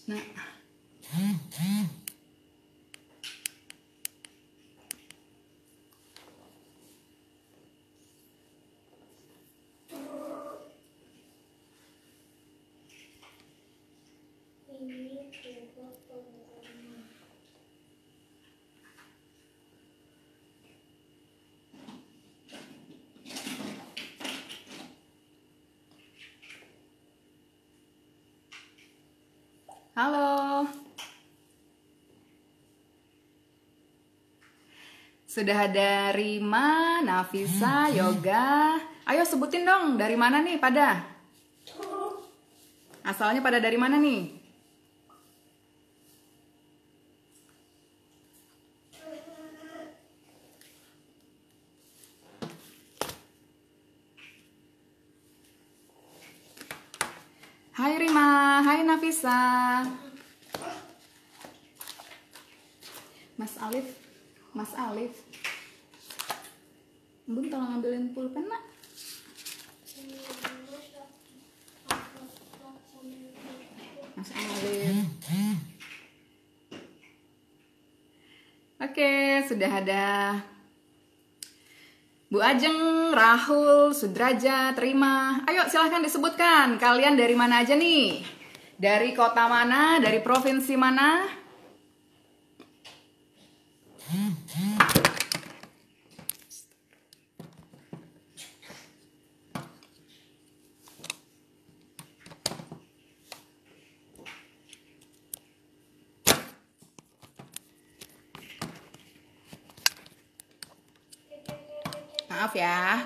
Nah, halo. Sudah ada Rima, Nafisa, Yoga. Ayo sebutin dong, dari mana nih pada? Asalnya pada dari mana nih? Hai Rima, hai Nafisa. Mas Alif, Mas Alif. Bun tolong ambilin pulpen, Nak. Mas Alif. Oke, sudah ada Bu Ajeng, Rahul, Sudraja, Terima. Ayo silahkan disebutkan, kalian dari mana aja nih? Dari kota mana, dari provinsi mana? Maaf ya.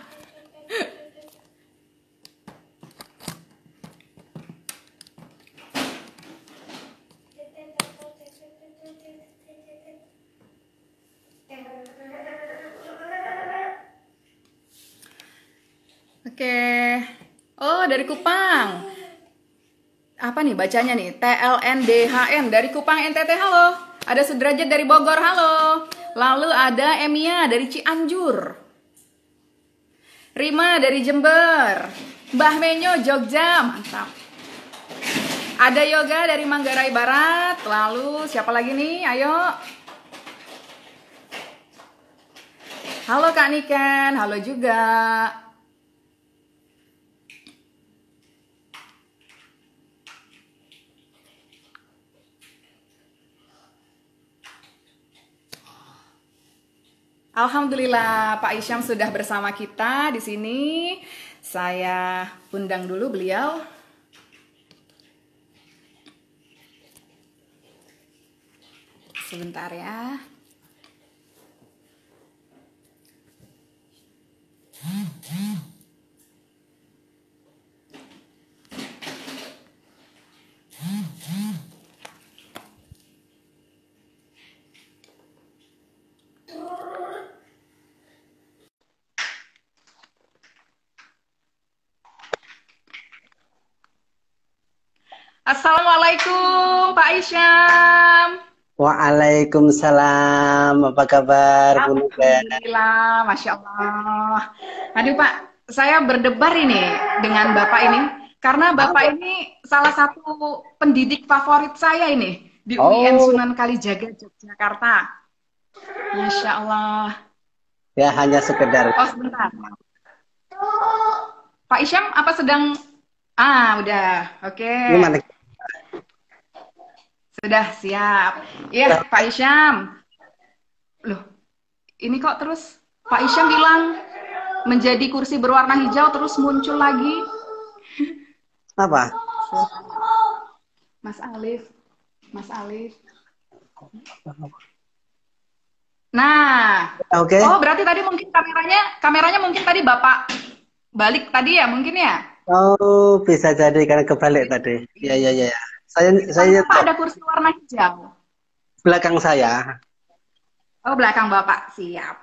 Oke. Oh, dari Kupang. Apa nih bacanya nih? TLNDHN dari Kupang NTT, halo. Ada Sudrajat dari Bogor, halo. Lalu ada Emia dari Cianjur. Rima dari Jember. Mbah Menyo Jogja, mantap. Ada Yoga dari Manggarai Barat. Lalu siapa lagi nih? Ayo. Halo Kak Niken, halo juga. Alhamdulillah Pak Isyam sudah bersama kita di sini. Saya undang dulu beliau. Sebentar ya. Assalamualaikum Pak Isyam. Waalaikumsalam, apa kabar Bu Nuga? Alhamdulillah, Masya Allah. Aduh Pak, saya berdebar ini dengan Bapak ini. Karena Bapak ini salah satu pendidik favorit saya ini. Di UIN Oh, Sunan Kalijaga, Yogyakarta. Masya Allah. ya hanya sekedar. Oh sebentar. Pak Isyam apa sedang... Ah, udah. Oke. Gimana? Sudah siap. Iya, Pak Isyam. Loh, ini kok terus Pak Isyam bilang menjadi kursi berwarna hijau terus muncul lagi. Apa? Mas Alif. Mas Alif. Nah. Oke. Oh, berarti tadi mungkin kameranya mungkin tadi Bapak balik tadi ya mungkin ya? Oh, bisa jadi karena kebalik tadi. Ya, ya, ya. Saya Pak ada kursi warna hijau. belakang saya. Oh, belakang Bapak. Siap.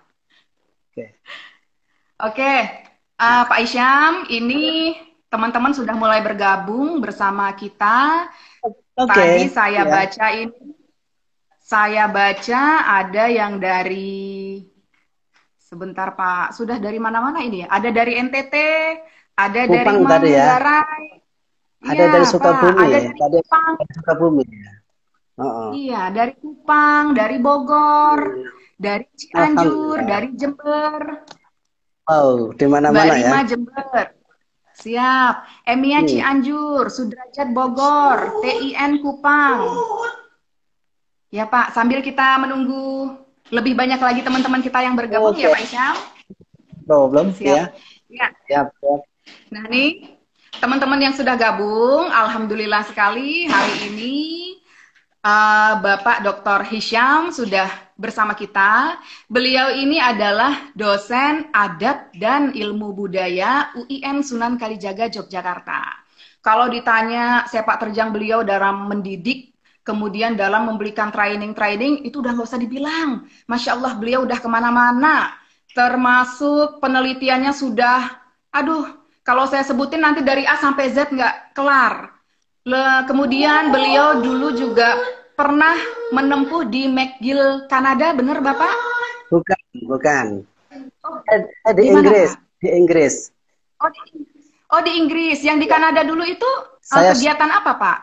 Oke. Oke. Pak Isyam, ini teman-teman sudah mulai bergabung bersama kita. Oke. Tadi saya Ya. baca ini. Saya baca ada yang dari... Sebentar Pak, sudah dari mana-mana ini ya? Ada dari NTT, ada dari Kupang tadi ya. Manggarai. Ada Iya, dari Pak. Sukabumi. Ada dari Tadi Kupang. dari Sukabumi. Oh, oh. Iya, dari Kupang, dari Bogor, dari Cianjur, Alhamdulillah. dari Jember. Wow, di Mbak mana-mana ya. Rima Jember. Siap. Emia Hmm. Cianjur, Sudrajat Bogor, TIN Kupang. Ya Pak, sambil kita menunggu lebih banyak lagi teman-teman kita yang bergabung ya Oke, Pak Isyam. problem Siap. ya. Ya. Siap, siap. Nah nih, teman-teman yang sudah gabung, alhamdulillah sekali hari ini Bapak Dr. Hisham sudah bersama kita. Beliau ini adalah dosen adat dan ilmu budaya UIN Sunan Kalijaga Yogyakarta. Kalau ditanya sepak terjang beliau dalam mendidik, kemudian dalam memberikan training-training, itu udah nggak usah dibilang. Masya Allah, beliau udah kemana-mana. Termasuk penelitiannya sudah, aduh, kalau saya sebutin nanti dari A sampai Z nggak kelar. Kemudian beliau dulu juga pernah menempuh di McGill, Kanada, bener Bapak? Bukan, bukan. Oh, Di di mana Inggris, Pak? di Inggris. Oh di, oh, di Inggris. Yang di Kanada dulu itu Saya kegiatan apa Pak?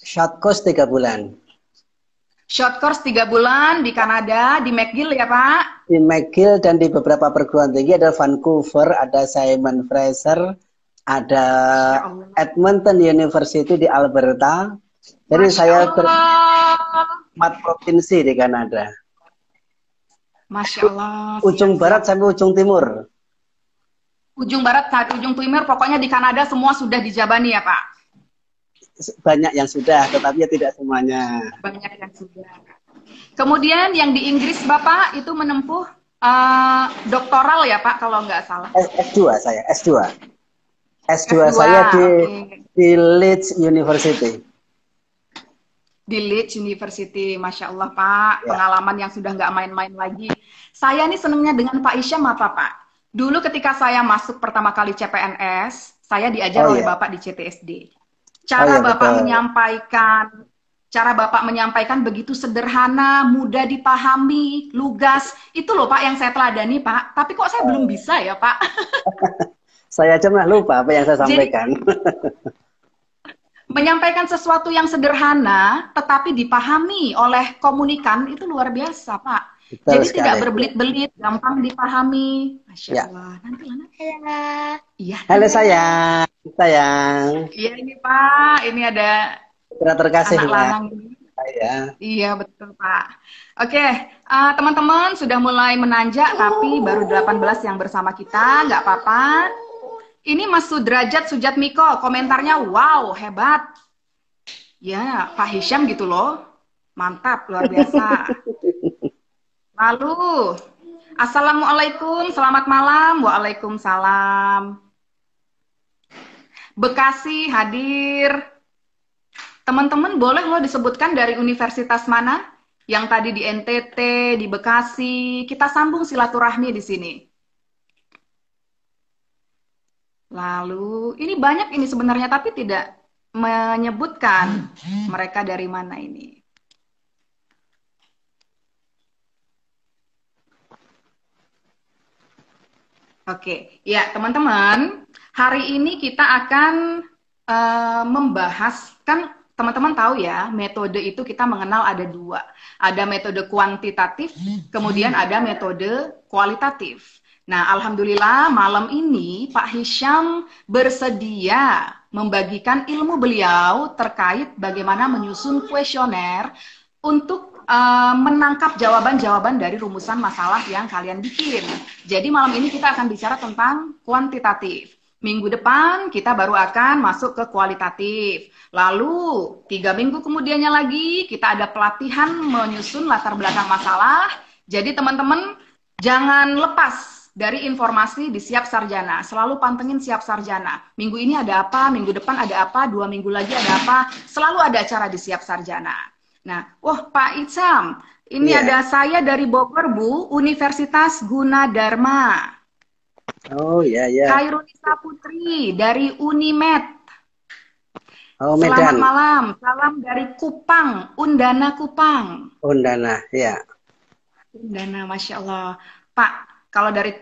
short course 3 bulan. Short course 3 bulan di Kanada, di McGill ya Pak? Di McGill dan di beberapa perguruan tinggi, ada Vancouver, ada Simon Fraser, ada Masya Allah. Edmonton University di Alberta. Jadi Masya saya Allah. 4 provinsi di Kanada. Masya Allah. Ujung Siap-siap. barat sampai ujung timur. Ujung barat sampai ujung timur, pokoknya di Kanada semua sudah dijabani ya Pak? Banyak yang sudah, tetapi ya tidak semuanya. Banyak yang sudah. Kemudian yang di Inggris Bapak itu menempuh doktoral ya Pak kalau nggak salah. S2 saya, S2. S2 S2, saya okay. di Leeds University. Di Leeds University, Masya Allah Pak, Ya. pengalaman yang sudah nggak main-main lagi. Saya nih senengnya dengan Pak Isyam apa Pak? Dulu ketika saya masuk pertama kali CPNS, saya diajar oleh Bapak di CTSD. Cara Bapak menyampaikan begitu sederhana, mudah dipahami, lugas. Itu loh Pak yang saya teladani Pak. Tapi kok saya belum bisa ya Pak? Saya aja malah lupa apa yang saya sampaikan. Menyampaikan sesuatu yang sederhana, tetapi dipahami oleh komunikan, itu luar biasa Pak. Betul Jadi sekali. tidak berbelit-belit, gampang dipahami. Masya Ya. Allah. Nanti Iya. Halo sayang. Iya ini Pak, ini ada Putra terkasih anak ya. lanang ini. Saya. Iya betul Pak. Oke, teman-teman sudah mulai menanjak, tapi baru 18 yang bersama kita, nggak apa-apa. Ini Mas Sudrajat Sujatmiko, komentarnya wow, hebat. Ya, Pak Hisham gitu loh. Mantap, luar biasa. Lalu, Assalamualaikum, selamat malam. Waalaikumsalam. Bekasi hadir. Teman-teman boleh loh disebutkan dari universitas mana? Yang tadi di NTT, di Bekasi. Kita sambung silaturahmi di sini. Lalu, ini banyak ini sebenarnya, tapi tidak menyebutkan mereka dari mana ini. Oke, ya teman-teman, hari ini kita akan membahas, kan teman-teman tahu ya, metode itu kita mengenal ada dua. Ada metode kuantitatif, kemudian ada metode kualitatif. Nah, alhamdulillah malam ini Pak Hisham bersedia membagikan ilmu beliau terkait bagaimana menyusun kuesioner untuk menangkap jawaban-jawaban dari rumusan masalah yang kalian bikin. Jadi malam ini kita akan bicara tentang kuantitatif. Minggu depan kita baru akan masuk ke kualitatif. Lalu 3 minggu kemudiannya lagi kita ada pelatihan menyusun latar belakang masalah. Jadi teman-teman jangan lepas dari informasi di Siap Sarjana. Selalu pantengin Siap Sarjana. Minggu ini ada apa, minggu depan ada apa, 2 minggu lagi ada apa. Selalu ada acara di Siap Sarjana. Nah, Pak Isyam, ini ada saya dari Bogor, Bu, Universitas Gunadarma. Oh iya ya. Khairunisa Putri dari Unimed. Oh, Medan. Selamat malam, salam dari Kupang, Undana Kupang. Undana, ya. Undana, Masya Allah. Pak, kalau dari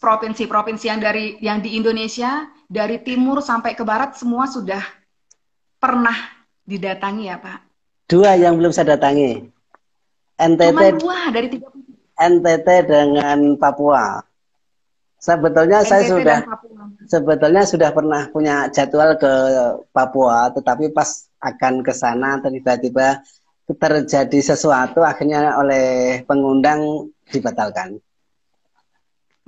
provinsi-provinsi yang di Indonesia, dari timur sampai ke barat semua sudah pernah didatangi ya Pak? 2 yang belum saya datangi. Cuma NTT 2 dari 30. NTT dengan Papua. Sebetulnya saya NTT dan Papua. sebetulnya sudah pernah punya jadwal ke Papua, tetapi pas akan ke sana tiba-tiba terjadi sesuatu, akhirnya oleh pengundang dibatalkan.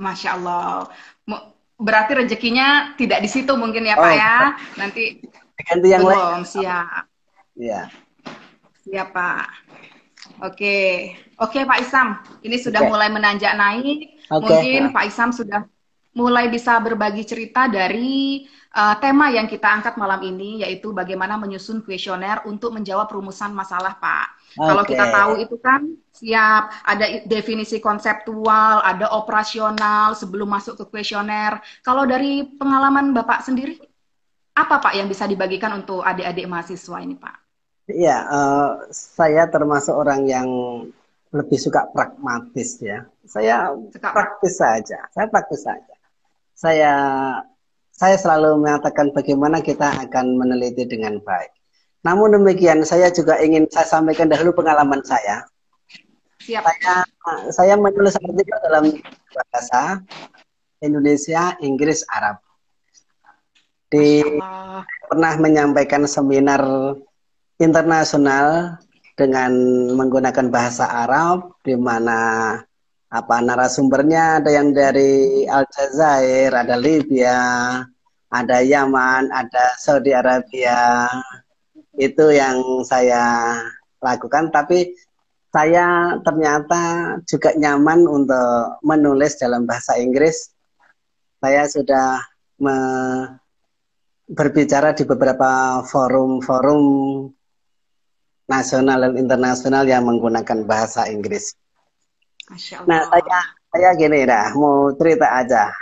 Masya Allah. Berarti rezekinya tidak di situ mungkin ya Pak Oh, ya? Nanti ganti yang lain. belum siap. Ya. Siap Pak. Oke Pak Isam. Ini sudah mulai menanjak naik. Mungkin Pak Isam sudah mulai bisa berbagi cerita dari tema yang kita angkat malam ini, yaitu bagaimana menyusun kuesioner untuk menjawab rumusan masalah Pak. Kalau kita tahu itu kan siap, ada definisi konseptual, ada operasional sebelum masuk ke kuesioner. Kalau dari pengalaman Bapak sendiri, apa Pak yang bisa dibagikan untuk adik-adik mahasiswa ini Pak? Iya, saya termasuk orang yang lebih suka pragmatis ya. Saya praktis saja. Saya selalu mengatakan bagaimana kita akan meneliti dengan baik. Namun demikian, saya juga ingin saya sampaikan dahulu pengalaman saya. Siap. Saya menulis artikel dalam bahasa Indonesia, Inggris, Arab. Pernah menyampaikan seminar internasional dengan menggunakan bahasa Arab, di mana narasumbernya ada yang dari Aljazair, ada Libya, ada Yaman, ada Saudi Arabia. Itu yang saya lakukan, tapi saya ternyata juga nyaman untuk menulis dalam bahasa Inggris. Saya sudah berbicara di beberapa forum-forum nasional dan internasional yang menggunakan bahasa Inggris. Masya Allah. Nah, saya gini dah, mau cerita aja.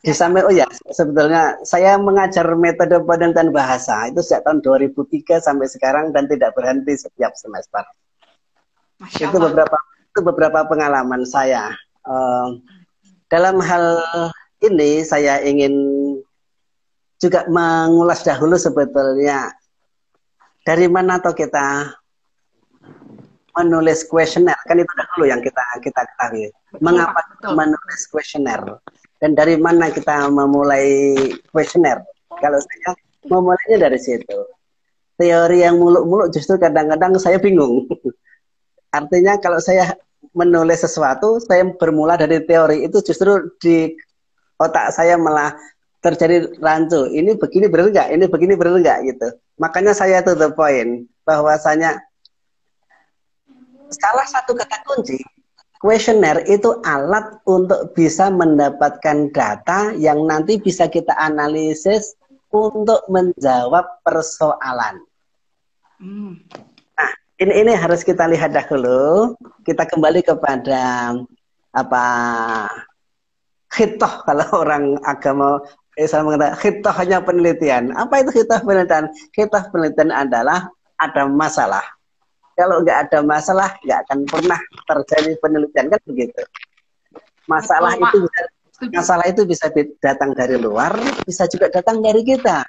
Di samping, sebetulnya saya mengajar metode penelitian bahasa itu sejak tahun 2003 sampai sekarang dan tidak berhenti setiap semester. Itu beberapa pengalaman saya. Dalam hal ini saya ingin juga mengulas dahulu sebetulnya dari mana atau kita menulis kuesioner, kan itu dahulu yang kita ketahui. Mengapa kita menulis kuesioner dan dari mana kita memulai kuesioner? Kalau saya memulainya dari situ. Teori yang muluk-muluk justru kadang-kadang saya bingung. Artinya kalau saya menulis sesuatu, saya bermula dari teori, itu justru di otak saya malah terjadi rancu. Ini begini benar nggak? Ini begini benar nggak gitu. Makanya saya to the point bahwasanya salah satu kata kunci kuesioner itu alat untuk bisa mendapatkan data yang nanti bisa kita analisis untuk menjawab persoalan. Nah, ini harus kita lihat dahulu. Kita kembali kepada khitoh, kalau orang agama Islam mengatakan khitoh hanya penelitian. Apa itu khitoh penelitian? Khitoh penelitian adalah ada masalah. Kalau nggak ada masalah, nggak akan pernah terjadi penelitian, kan begitu. Masalah itu bisa datang dari luar, bisa juga datang dari kita.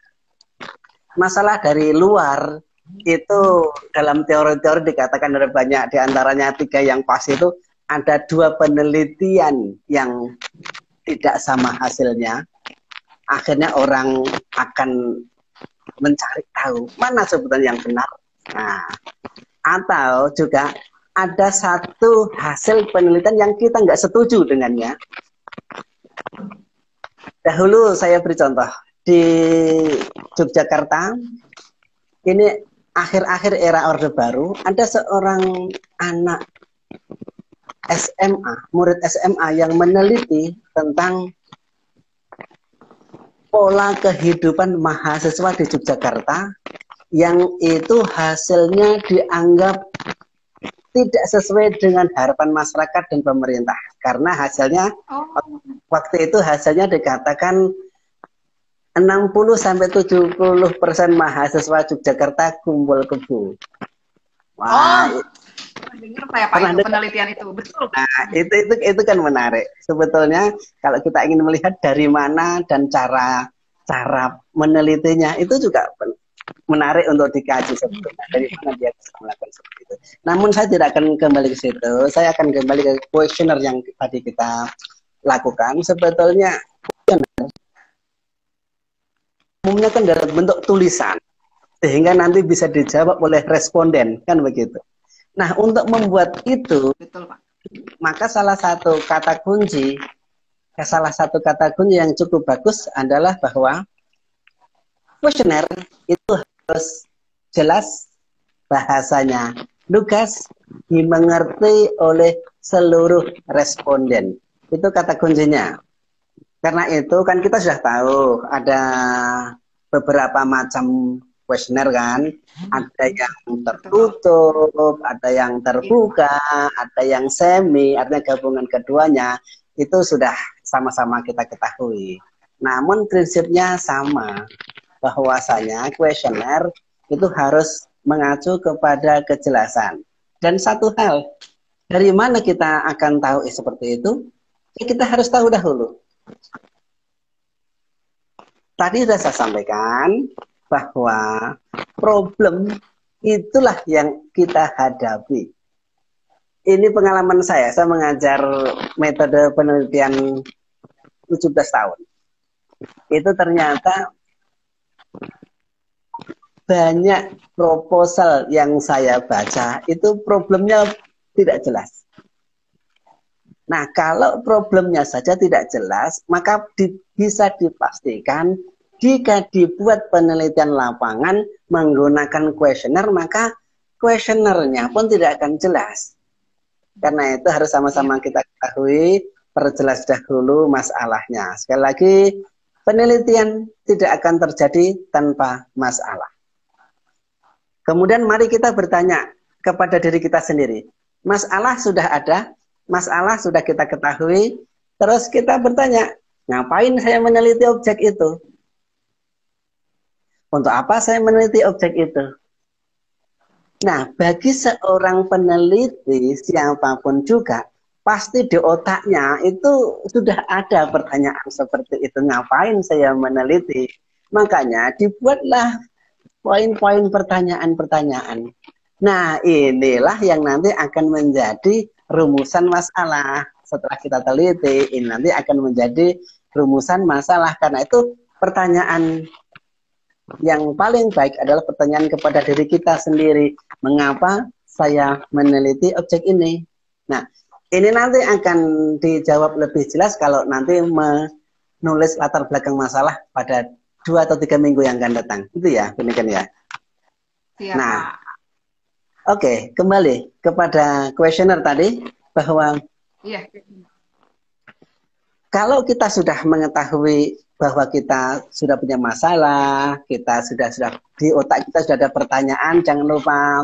Masalah dari luar itu dalam teori-teori dikatakan ada banyak, diantaranya 3 yang pas itu ada 2 penelitian yang tidak sama hasilnya. Akhirnya orang akan mencari tahu mana sebetulnya yang benar. Nah, atau juga ada satu hasil penelitian yang kita nggak setuju dengannya. Dahulu saya beri contoh di Yogyakarta, ini akhir-akhir era Orde Baru, ada seorang anak SMA, murid SMA yang meneliti tentang pola kehidupan mahasiswa di Yogyakarta yang itu hasilnya dianggap tidak sesuai dengan harapan masyarakat dan pemerintah. Karena hasilnya, waktu itu hasilnya dikatakan 60-70% mahasiswa Yogyakarta kumpul kebo. Wah, dengar saya Pak itu penelitian itu, betul. Nah, itu kan menarik. Sebetulnya kalau kita ingin melihat dari mana dan cara menelitinya itu juga menarik untuk dikaji sebetulnya. Dari mana dia bisa melakukan seperti itu. Namun saya tidak akan kembali ke situ. Saya akan kembali ke kuesioner yang tadi kita lakukan. Sebetulnya umumnya kan dalam bentuk tulisan, sehingga nanti bisa dijawab oleh responden, kan begitu. Nah, untuk membuat itu, Betul, Pak. maka salah satu kata kunci yang cukup bagus adalah bahwa kuesioner itu harus jelas bahasanya, lugas, dimengerti oleh seluruh responden. Itu kata kuncinya. Karena itu kan kita sudah tahu ada beberapa macam kuesioner kan, ada yang tertutup, ada yang terbuka, ada yang semi, artinya gabungan keduanya, itu sudah sama-sama kita ketahui. Namun prinsipnya sama, bahwasanya kuesioner itu harus mengacu kepada kejelasan. Dan satu hal, dari mana kita akan tahu seperti itu? Kita harus tahu dahulu. Tadi sudah saya sampaikan bahwa problem itulah yang kita hadapi. Ini pengalaman saya mengajar metode penelitian 17 tahun. Itu ternyata banyak proposal yang saya baca itu problemnya tidak jelas. Nah, kalau problemnya saja tidak jelas, maka bisa dipastikan jika dibuat penelitian lapangan menggunakan kuesioner, maka kuesionernya pun tidak akan jelas. Karena itu harus sama-sama kita ketahui, perjelas dahulu masalahnya. Sekali lagi, penelitian tidak akan terjadi tanpa masalah. Kemudian mari kita bertanya kepada diri kita sendiri. Masalah sudah ada, masalah sudah kita ketahui, terus kita bertanya, ngapain saya meneliti objek itu? Untuk apa saya meneliti objek itu? Nah, bagi seorang peneliti, siapapun juga, pasti di otaknya itu sudah ada pertanyaan seperti itu. Ngapain saya meneliti? Makanya dibuatlah poin-poin pertanyaan-pertanyaan. Nah, inilah yang nanti akan menjadi rumusan masalah. Setelah kita teliti, ini nanti akan menjadi rumusan masalah. Karena itu pertanyaan yang paling baik adalah pertanyaan kepada diri kita sendiri. Mengapa saya meneliti objek ini? Nah, ini nanti akan dijawab lebih jelas kalau nanti menulis latar belakang masalah pada 2 atau 3 minggu yang akan datang. Itu ya, demikian ya. Siap, nah, Pak. Oke, kembali kepada kuesioner tadi, bahwa Iya. Kalau kita sudah mengetahui bahwa kita sudah punya masalah, kita sudah di otak kita sudah ada pertanyaan, jangan lupa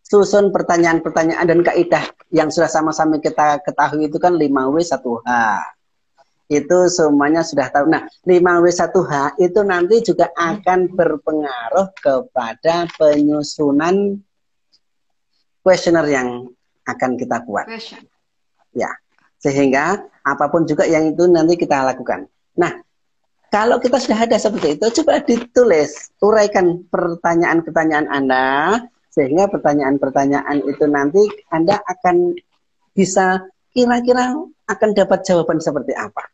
susun pertanyaan-pertanyaan dan kaidah yang sudah sama-sama kita ketahui itu kan 5W1H. Itu semuanya sudah tahu. Nah, 5W1H itu nanti juga akan berpengaruh kepada penyusunan kuesioner yang akan kita buat. Ya, sehingga apapun juga yang itu nanti kita lakukan. Nah, kalau kita sudah ada seperti itu, coba ditulis, uraikan pertanyaan-pertanyaan Anda, sehingga pertanyaan-pertanyaan itu nanti Anda akan bisa kira-kira akan dapat jawaban seperti apa.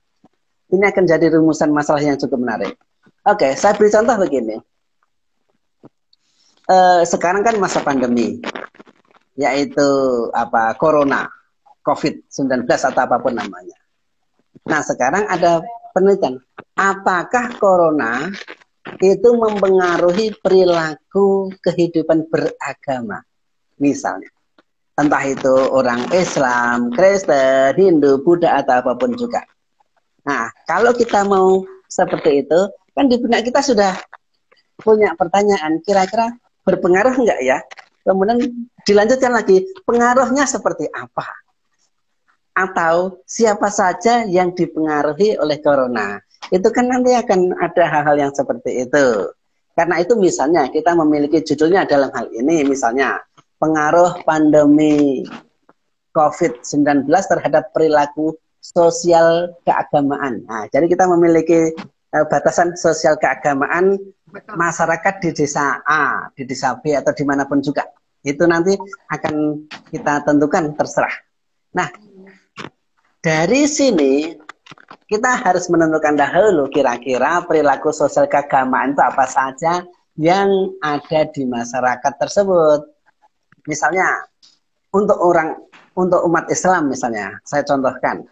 Ini akan jadi rumusan masalah yang cukup menarik. Oke, saya beri contoh begini. Sekarang kan masa pandemi, yaitu corona, COVID-19 atau apapun namanya. Nah, sekarang ada penelitian. Apakah corona itu mempengaruhi perilaku kehidupan beragama? Misalnya, entah itu orang Islam, Kristen, Hindu, Buddha, atau apapun juga. Nah, kalau kita mau seperti itu, kan di benak kita sudah punya pertanyaan, kira-kira berpengaruh enggak ya? Kemudian dilanjutkan lagi, pengaruhnya seperti apa? Atau siapa saja yang dipengaruhi oleh corona? Itu kan nanti akan ada hal-hal yang seperti itu. Karena itu misalnya kita memiliki judulnya dalam hal ini, misalnya pengaruh pandemi COVID-19 terhadap perilaku sosial keagamaan. Nah, jadi kita memiliki batasan sosial keagamaan Betul. masyarakat di desa A, di desa B, atau dimanapun juga. Itu nanti akan kita tentukan, terserah. Nah, dari sini kita harus menentukan dahulu kira-kira perilaku sosial keagamaan itu apa saja yang ada di masyarakat tersebut. Misalnya, untuk umat Islam misalnya, saya contohkan.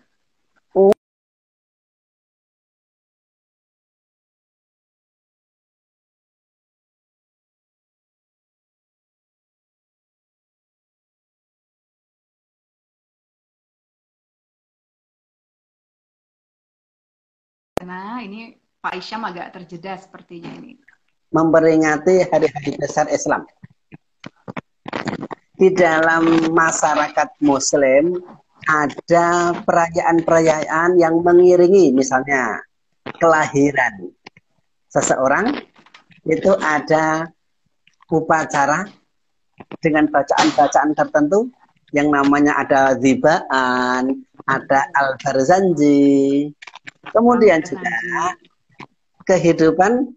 Nah, ini Pak Isyam agak terjeda sepertinya ini. Memperingati hari-hari besar Islam. Di dalam masyarakat Muslim ada perayaan-perayaan yang mengiringi, misalnya kelahiran seseorang, itu ada upacara dengan bacaan-bacaan tertentu yang namanya ada zibaan, ada al-barzanji. Kemudian juga kehidupan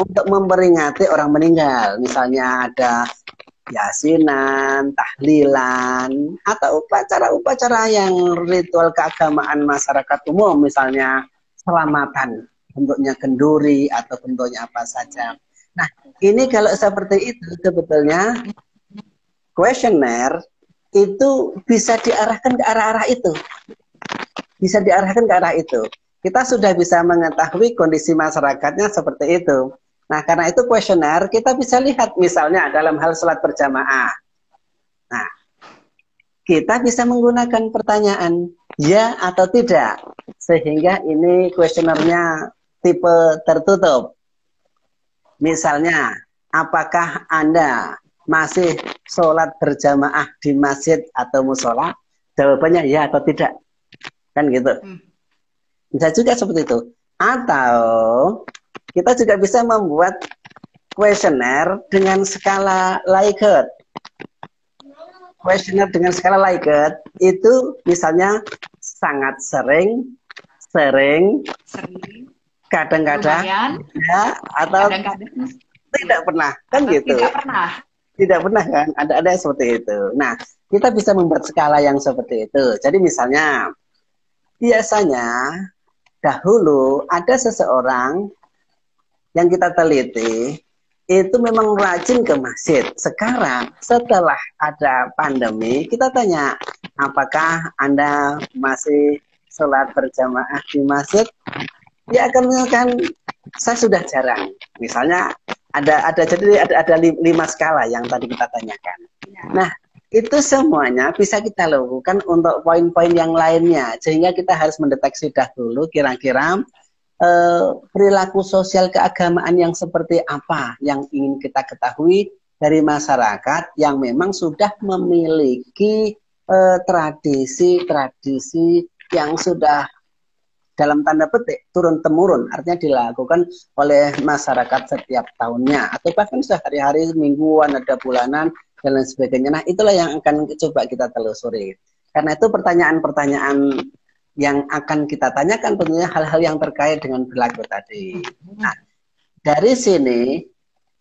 untuk memperingati orang meninggal, misalnya ada yasinan, tahlilan, atau upacara-upacara yang ritual keagamaan masyarakat umum, misalnya selamatan, bentuknya kenduri atau bentuknya apa saja. Nah, ini kalau seperti itu sebetulnya kuesioner itu bisa diarahkan ke arah-arah itu. Bisa diarahkan ke arah itu. Kita sudah bisa mengetahui kondisi masyarakatnya seperti itu. Nah, karena itu kuesioner kita bisa lihat misalnya dalam hal sholat berjamaah. Nah, kita bisa menggunakan pertanyaan ya atau tidak. Sehingga ini kuesionernya tipe tertutup. Misalnya, apakah Anda masih sholat berjamaah di masjid atau musola? Jawabannya ya atau tidak. Kan gitu. Bisa juga seperti itu. Atau kita juga bisa membuat kuesioner dengan skala Likert. Kuesioner dengan skala Likert itu misalnya sangat sering, kadang-kadang, ya, atau kadang-kadang tidak pernah, kan gitu. Tidak pernah kan, ada seperti itu. Nah, kita bisa membuat skala yang seperti itu. Jadi misalnya, biasanya dahulu ada seseorang yang kita teliti itu memang rajin ke masjid. Sekarang setelah ada pandemi, kita tanya, apakah Anda masih sholat berjamaah di masjid? Dia akan mengatakan, saya sudah jarang. Misalnya ada 5 skala yang tadi kita tanyakan. Nah, itu semuanya bisa kita lakukan untuk poin-poin yang lainnya, sehingga kita harus mendeteksi dahulu kira-kira perilaku sosial keagamaan yang seperti apa yang ingin kita ketahui dari masyarakat yang memang sudah memiliki tradisi-tradisi yang sudah dalam tanda petik turun-temurun, artinya dilakukan oleh masyarakat setiap tahunnya atau bahkan sehari-hari, mingguan, ada bulanan dan lain sebagainya. Nah, itulah yang akan coba kita telusuri. Karena itu pertanyaan-pertanyaan yang akan kita tanyakan tentunya hal-hal yang terkait dengan perilaku tadi. Nah, dari sini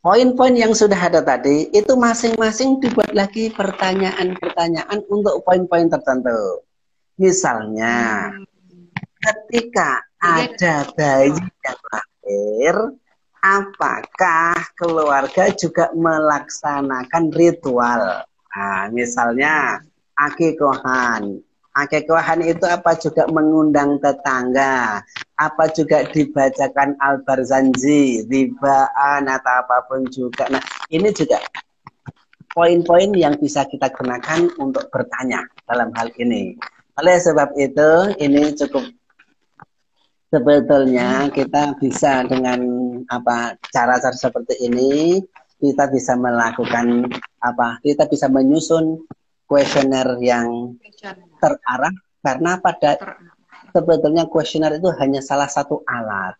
poin-poin yang sudah ada tadi itu masing-masing dibuat lagi pertanyaan-pertanyaan untuk poin-poin tertentu. Misalnya, ketika ada bayi yang lahir, apakah keluarga juga melaksanakan ritual? Nah, misalnya akikohan. Akikohan itu apa juga mengundang tetangga? Apa juga dibacakan al-barzanji, ribaan atau apapun juga. Nah, ini juga poin-poin yang bisa kita gunakan untuk bertanya dalam hal ini. Oleh sebab itu, ini cukup sebetulnya kita bisa dengan cara-cara seperti ini kita bisa melakukan kita bisa menyusun kuesioner yang terarah karena sebetulnya kuesioner itu hanya salah satu alat.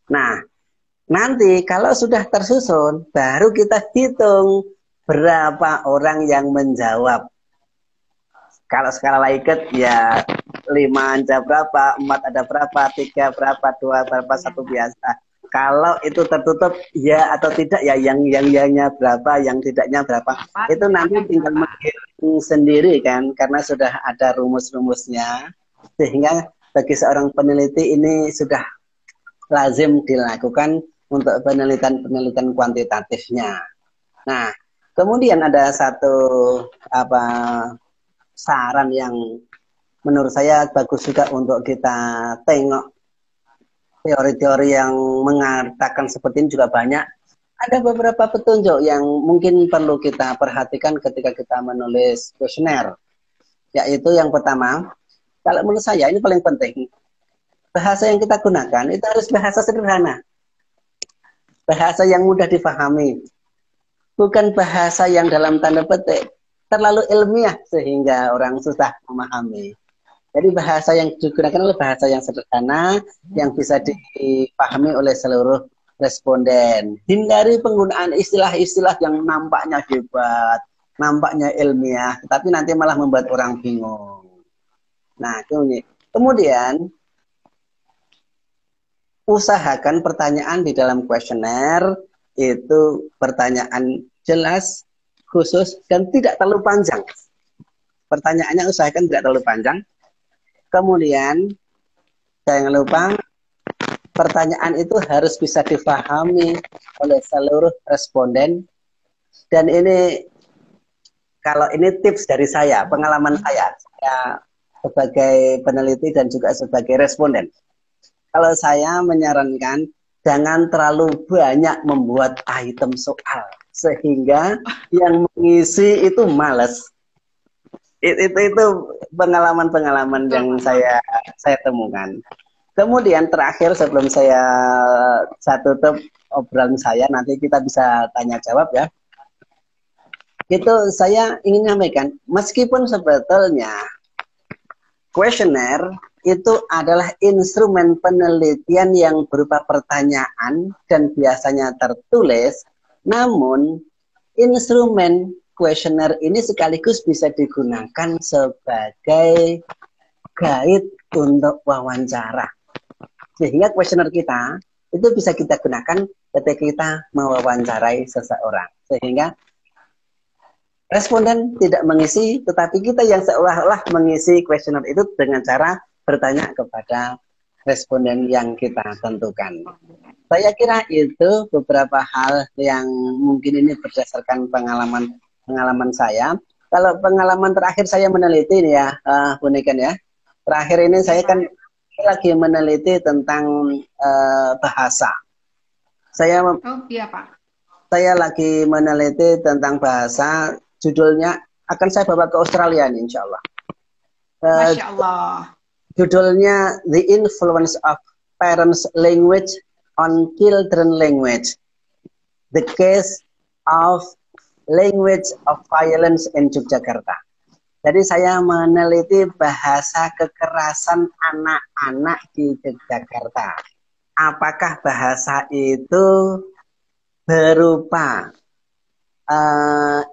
Nah, nanti kalau sudah tersusun baru kita hitung berapa orang yang menjawab. Kalau skala Likert ya 5 ada berapa, 4 ada berapa, 3 berapa, 2 berapa, 1 biasa. Kalau itu tertutup ya atau tidak ya, yang-nya berapa, yang tidaknya berapa, itu nanti tinggal menghitung sendiri kan, karena sudah ada rumus-rumusnya, sehingga bagi seorang peneliti ini sudah lazim dilakukan untuk penelitian-penelitian kuantitatifnya. Nah, kemudian ada satu apa saran yang menurut saya bagus juga untuk kita tengok. Teori-teori yang mengatakan seperti ini juga banyak. Ada beberapa petunjuk yang mungkin perlu kita perhatikan ketika kita menulis kuesioner. Yaitu yang pertama, kalau menurut saya ini paling penting, bahasa yang kita gunakan itu harus bahasa sederhana. Bahasa yang mudah difahami. Bukan bahasa yang dalam tanda petik terlalu ilmiah sehingga orang susah memahami. Jadi bahasa yang digunakan adalah bahasa yang sederhana, yang bisa dipahami oleh seluruh responden. Hindari penggunaan istilah-istilah yang nampaknya hebat, nampaknya ilmiah, tapi nanti malah membuat orang bingung. Nah, kemudian usahakan pertanyaan di dalam kuesioner itu pertanyaan jelas, khusus, dan tidak terlalu panjang. Pertanyaannya usahakan tidak terlalu panjang. Kemudian, jangan lupa, pertanyaan itu harus bisa difahami oleh seluruh responden. Dan ini, kalau ini tips dari saya, pengalaman saya sebagai peneliti dan juga sebagai responden. Kalau saya menyarankan, jangan terlalu banyak membuat item soal, sehingga yang mengisi itu malas. Itu pengalaman-pengalaman yang saya temukan. Kemudian terakhir sebelum saya tutup obrolan saya, nanti kita bisa tanya jawab ya. Itu saya ingin menyampaikan, meskipun sebetulnya kuesioner itu adalah instrumen penelitian yang berupa pertanyaan dan biasanya tertulis, namun instrumen kuesioner ini sekaligus bisa digunakan sebagai guide untuk wawancara. Sehingga kuesioner kita itu bisa kita gunakan ketika kita mewawancarai seseorang. Sehingga responden tidak mengisi, tetapi kita yang seolah-olah mengisi kuesioner itu dengan cara bertanya kepada responden yang kita tentukan. Saya kira itu beberapa hal yang mungkin ini berdasarkan pengalaman saya. Kalau pengalaman terakhir saya meneliti ini ya, Bu Niken ya. Terakhir ini saya kan lagi meneliti tentang bahasa. Saya iya, Pak. Saya lagi meneliti tentang bahasa, judulnya akan saya bawa ke Australia nih, insya Allah. Masya Allah. Judulnya The Influence of Parents' Language on Children Language. The Case of Language of Violence in Yogyakarta. Jadi saya meneliti bahasa kekerasan anak-anak di Yogyakarta. Apakah bahasa itu berupa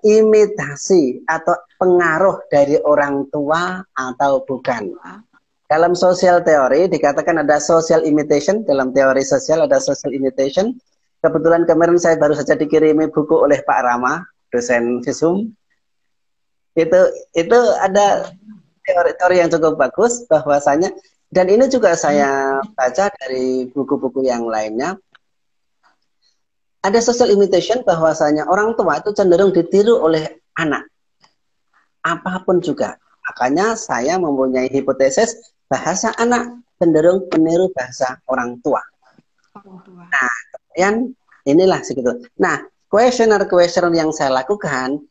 imitasi atau pengaruh dari orang tua atau bukan? Dalam sosial teori dikatakan ada social imitation, dalam teori sosial ada social imitation. Kebetulan kemarin saya baru saja dikirimi buku oleh Pak Rama, dosen Visum. Itu ada teori-teori yang cukup bagus bahwasanya, dan ini juga saya baca dari buku-buku yang lainnya. Ada social imitation bahwasanya orang tua itu cenderung ditiru oleh anak. Apapun juga. Makanya saya mempunyai hipotesis bahasa anak cenderung meniru bahasa orang tua. Nah, kemudian inilah segitu. Nah, kuesioner yang saya lakukan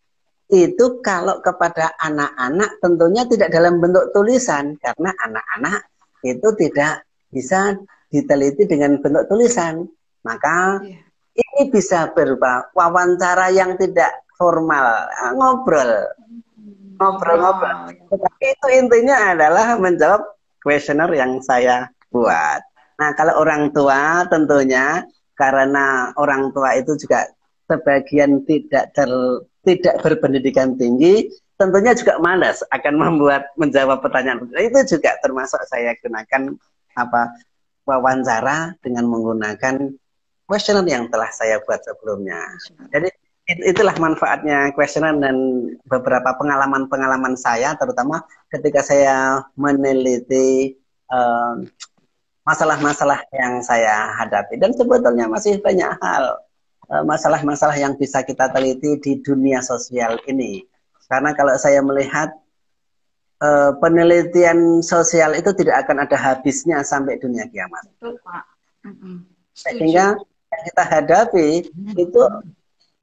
itu kalau kepada anak-anak tentunya tidak dalam bentuk tulisan, karena anak-anak itu tidak bisa diteliti dengan bentuk tulisan. Maka ini bisa berupa wawancara yang tidak formal, ngobrol. Tetapi itu intinya adalah menjawab kuesioner yang saya buat. Nah, kalau orang tua tentunya, karena orang tua itu juga sebagian tidak berpendidikan tinggi, tentunya juga malas akan menjawab pertanyaan. Itu juga termasuk saya gunakan wawancara dengan menggunakan kuesioner yang telah saya buat sebelumnya. Jadi itulah manfaatnya kuesioner dan beberapa pengalaman-pengalaman saya, terutama ketika saya meneliti masalah-masalah yang saya hadapi. Dan sebetulnya masih banyak hal, masalah-masalah yang bisa kita teliti di dunia sosial ini. Karena kalau saya melihat penelitian sosial itu tidak akan ada habisnya sampai dunia kiamat. Betul, Pak. Sehingga yang kita hadapi itu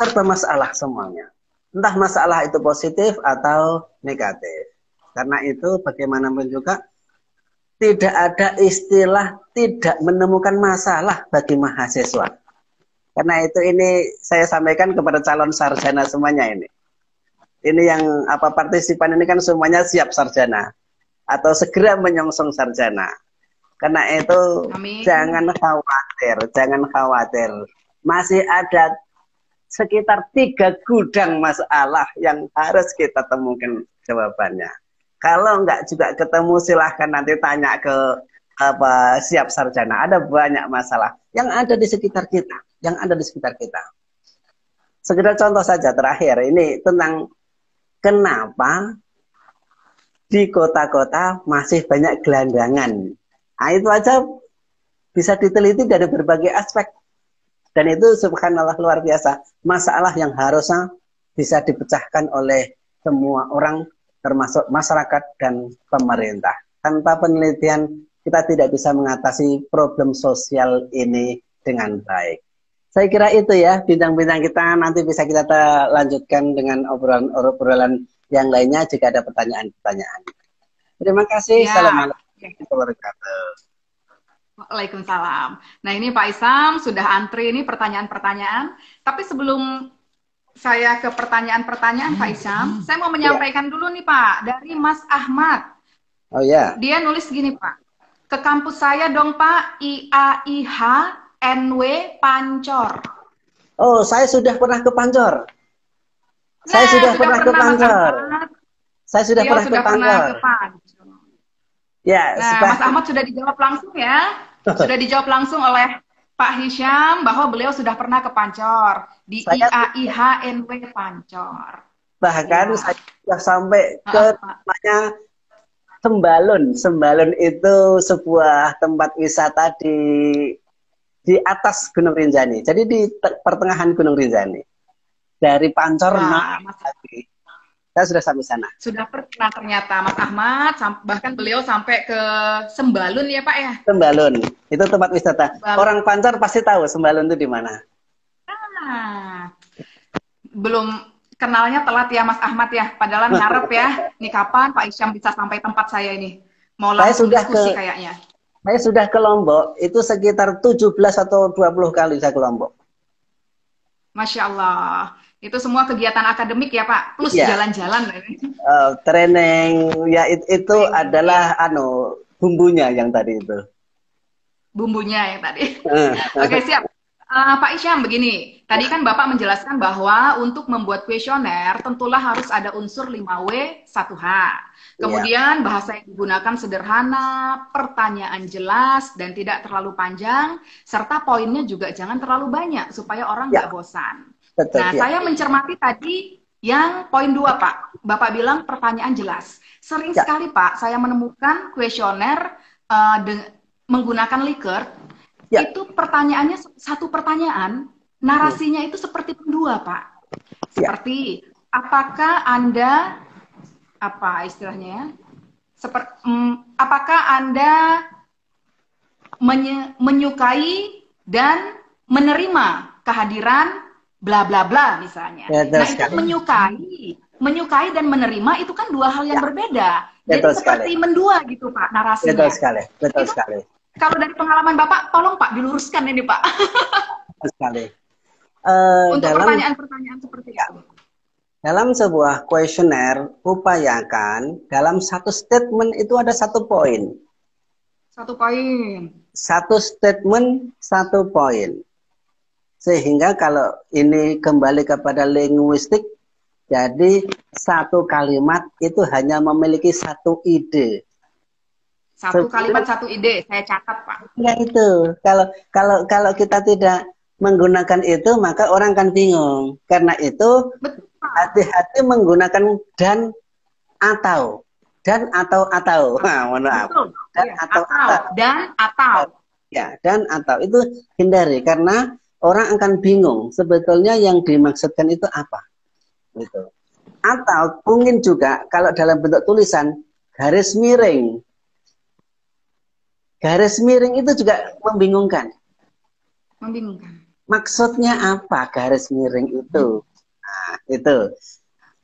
serba masalah semuanya. Entah masalah itu positif atau negatif. Karena itu bagaimanapun juga tidak ada istilah tidak menemukan masalah bagi mahasiswa. Karena itu ini saya sampaikan kepada calon sarjana semuanya ini. Ini yang partisipan ini kan semuanya siap sarjana atau segera menyongsong sarjana. Karena itu Amin. jangan khawatir. Masih ada sekitar 3 gudang masalah yang harus kita temukan jawabannya. Kalau enggak juga ketemu silahkan nanti tanya ke siap sarjana. Ada banyak masalah yang ada di sekitar kita, Sekedar contoh saja terakhir ini tentang kenapa di kota-kota masih banyak gelandangan. Nah, itu aja bisa diteliti dari berbagai aspek. Dan itu subhanallah luar biasa. Masalah yang harusnya bisa dipecahkan oleh semua orang, termasuk masyarakat dan pemerintah. Tanpa penelitian, kita tidak bisa mengatasi problem sosial ini dengan baik. Saya kira itu ya, bincang-bincang kita. Nanti bisa kita lanjutkan dengan obrolan yang lainnya jika ada pertanyaan-pertanyaan. Terima kasih. Ya. Assalamualaikum warahmatullahi wabarakatuh. Waalaikumsalam. Nah, ini Pak Isam sudah antri ini pertanyaan-pertanyaan. Tapi sebelum saya ke pertanyaan-pertanyaan Pak Isam, saya mau menyampaikan dulu nih Pak, dari Mas Ahmad. Oh ya. Dia nulis gini Pak, ke kampus saya dong Pak, IAIH NW Pancor. Oh, saya sudah pernah ke Pancor. Saya sudah pernah ke Pancor. Saya sudah pernah ke Pancor. Ya, nah, Mas Ahmad sudah dijawab langsung ya. Sudah dijawab langsung oleh Pak Hisham bahwa beliau sudah pernah ke Pancor di IAIH NW Pancor. Bahkan saya sudah sampai ke namanya Sembalun. Sembalun itu sebuah tempat wisata di atas Gunung Rinjani. Jadi di pertengahan Gunung Rinjani. Dari Pancor saya sudah sampai sana. Sudah pernah ternyata Mas Ahmad, bahkan beliau sampai ke Sembalun ya Pak ya? Sembalun, itu tempat wisata. Orang Pancor pasti tahu Sembalun itu di mana. Belum kenalnya telat ya Mas Ahmad ya, padahal ngarep ya. Nih kapan Pak Isyam bisa sampai tempat saya ini? Mau langsung diskusi kayaknya. Saya sudah ke Lombok, itu sekitar 17 atau 20 kali saya ke Lombok. Masya Allah. Itu semua kegiatan akademik ya Pak, plus jalan-jalan. Training, ya itu adalah bumbunya yang tadi itu. Bumbunya yang tadi. Oke, siap. Pak Isyam, begini. Tadi kan Bapak menjelaskan bahwa untuk membuat kuesioner tentulah harus ada unsur 5W, 1H. Kemudian bahasa yang digunakan sederhana, pertanyaan jelas dan tidak terlalu panjang, serta poinnya juga jangan terlalu banyak supaya orang nggak bosan. Betul, nah, saya mencermati tadi yang poin 2, Pak. Bapak bilang pertanyaan jelas. Sering sekali, Pak, saya menemukan kuesioner menggunakan Likert. Itu pertanyaannya satu pertanyaan, narasinya itu seperti pendua, Pak. Seperti, apakah Anda, apa istilahnya ya? Apakah Anda menyukai dan menerima kehadiran bla bla bla misalnya. Nah, itu menyukai dan menerima itu kan dua hal yang berbeda. Jadi seperti mendua gitu Pak narasinya. Betul sekali, betul sekali. Kalau dari pengalaman Bapak, tolong Pak diluruskan ini Pak. Betul sekali. Untuk pertanyaan-pertanyaan seperti itu. Dalam sebuah kuesioner, upayakan dalam satu statement itu ada 1 poin. 1 poin. 1 statement, 1 poin. Sehingga kalau ini kembali kepada linguistik, jadi 1 kalimat itu hanya memiliki 1 ide. 1 kalimat 1 ide, saya catat Pak. Ya itu. Kalau kita tidak menggunakan itu maka orang kan bingung. Karena itu Betul. hati-hati menggunakan dan atau. Dan atau. Nah, mohon maaf. Betul. Dan Ya, atau. dan atau. Ya, dan atau itu hindari karena orang akan bingung sebetulnya yang dimaksudkan itu apa. Gitu. Atau mungkin juga kalau dalam bentuk tulisan garis miring. Garis miring itu juga membingungkan. Membingungkan. Maksudnya apa garis miring itu? Nah, itu.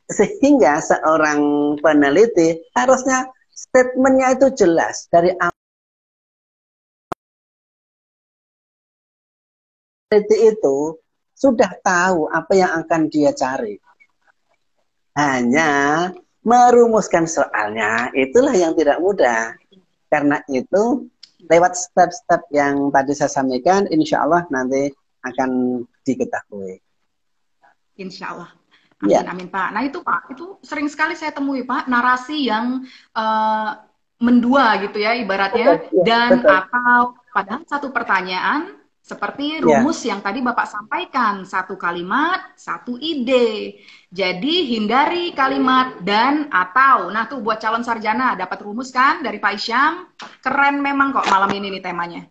Sehingga seorang peneliti harusnya statementnya itu jelas dari awal. Peneliti itu sudah tahu apa yang akan dia cari. Hanya merumuskan soalnya itulah yang tidak mudah. Karena itu lewat step-step yang tadi saya sampaikan, insya Allah nanti akan diketahui. Insya Allah. Amin, Ya. amin Pak. Nah itu Pak, itu sering sekali saya temui Pak, narasi yang mendua gitu ya ibaratnya, Betul, ya, dan betul. atau padahal satu pertanyaan seperti Ya. rumus yang tadi Bapak sampaikan, satu kalimat, satu ide. Jadi hindari kalimat dan atau. Nah tuh buat calon sarjana dapat rumus kan dari Pak Isyam. Keren memang kok malam ini nih temanya.